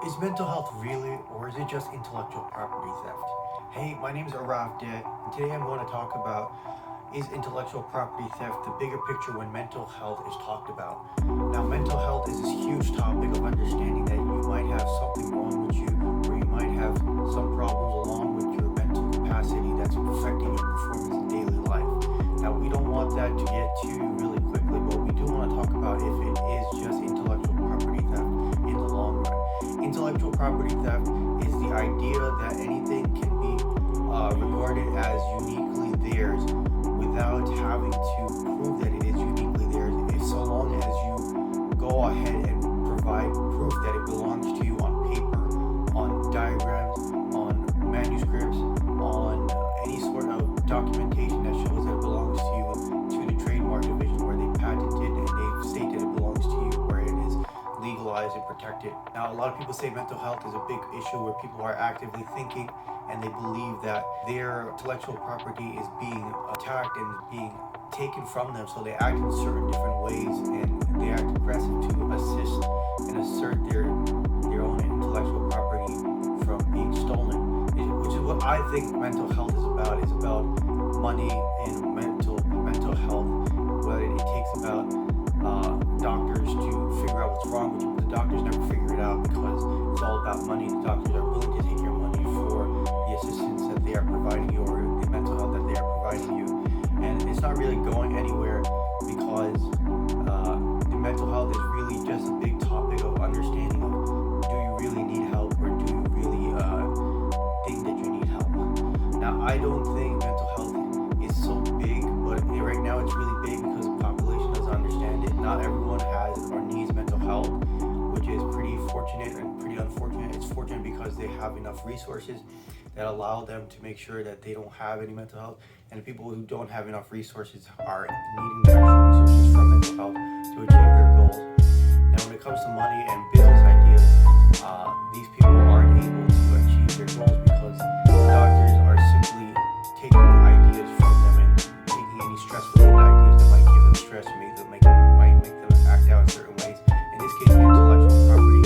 Is mental health really, or is it just intellectual property theft? Hey, my name is Araf and today I'm going to talk about, is intellectual property theft the bigger picture when mental health is talked about? Now, mental health is this huge topic of understanding that you might have something wrong with you, or you might have some problems along with your mental capacity that's affecting your performance in daily life. Now, we don't want that to get to really quickly, but we do want to talk about if it is just intellectual property theft in the long run. Intellectual property theft is the idea that anything can be regarded as uniquely theirs without having to prove that it is uniquely theirs, if so long as you go ahead and provide proof that it belongs to you on paper, on diagrams, on manuscripts, on any sort of documentation that shows that it belongs to you, to the trademark division where they patented and they've stated it belongs to you, where it is legalized and protected. Now, a lot of people say mental health is a big issue where people are actively thinking and they believe that their intellectual property is being attacked and being taken from them, so they act in certain different ways and they act aggressive to assist and assert their own intellectual property from being stolen, which is what I think mental health is about. It's about money and mental health. What it takes about doctors to figure out what's wrong with you, but the doctors never figure it out because it's all about money. The doctors are willing to take your money for the assistance that they are providing you, or the mental health that they are providing you, and it's not really going anywhere because the mental health is really just a big topic of understanding of, do you really need help, or do you really think that you need help? Now, I don't think mental health is so big, but right now it's really big because the population doesn't understand it. Not everyone has or needs mental health, which is pretty fortunate and pretty unfortunate. It's fortunate because they have enough resources that allow them to make sure that they don't have any mental health, and the people who don't have enough resources are needing the extra resources from mental health to achieve their goals. Now, when it comes to money and business ideas, these people aren't able to achieve their goals because the doctors are simply taking the ideas from them and taking any stress-related ideas that might give them stress and might make them act out in certain ways. In this case, intellectual property,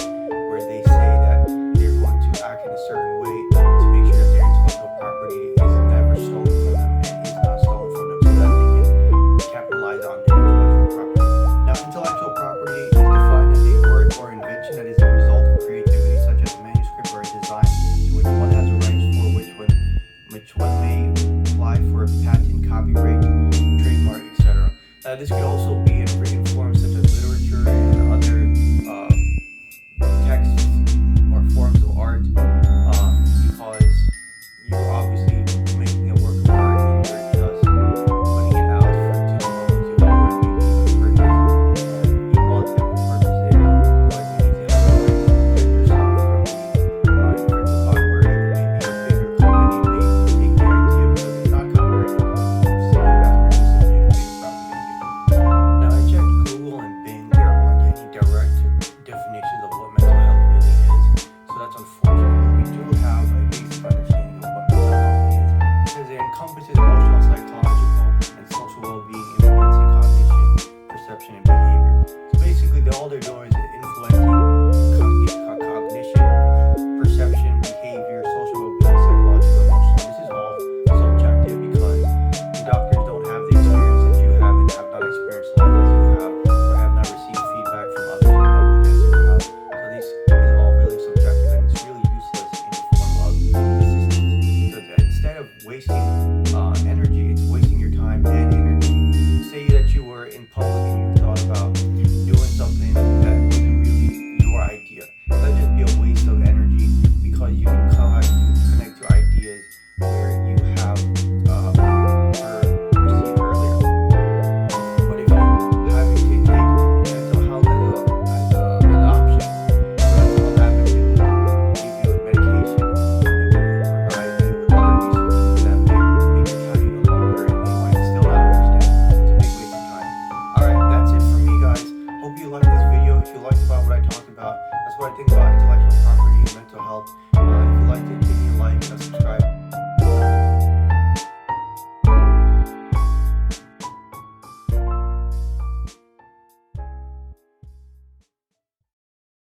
where they say that they're going to act in a certain way to make sure that their intellectual property is never stolen from them and is not stolen from them, so that they can capitalize on their intellectual property. Now, intellectual property is defined as a word or invention that is the result of creativity, such as a manuscript or a design, to which one has the rights for, which one may apply for a patent, copyright, trademark, etc. This could also be in written forms such as literature and other texts or forms of art, because you're obviously making a work of art and you're just putting it out to the public to view and maybe even purchase, and you want them to purchase it, but you need to have the rights to protect yourself from the infringement upon, where maybe a bigger company may take the idea because it's not copyrighted, simply mass producing, make a bigger profit than you. Now, I checked Google and Bing. There aren't any direct definitions of what mental health really is, so that's unfortunate. But we do have a basic understanding of what mental health is. It says it encompasses emotional, psychological, and social well-being, influencing cognition, perception, and behavior. So basically, all they're doing is influencing cognition, perception, behavior, social well-being, psychological, emotional. This is all subjective because the doctors don't have the experience that you have and have not experienced life as you have, or have not received feedback from others in public as you have. So this is all really subjective, and it's really useless in the form of assistance, because instead of wasting energy, it's wasting your time and energy. Say that you were in public and you thought about doing something that wasn't really your idea. That'd just be a waste of energy because you can connect to ideas where you have perceived earlier. But if you're having to take mental health as an option, mental health advocate will give you a medication and will provide you with other resources that may make your time even longer, and you might still not understand. It's a big waste of time. Alright, that's it for me, guys. Hope you liked this video. If you liked about what I talked about, that's what I think about intellectual property and mental health. If you liked it, give me a like and a subscribe.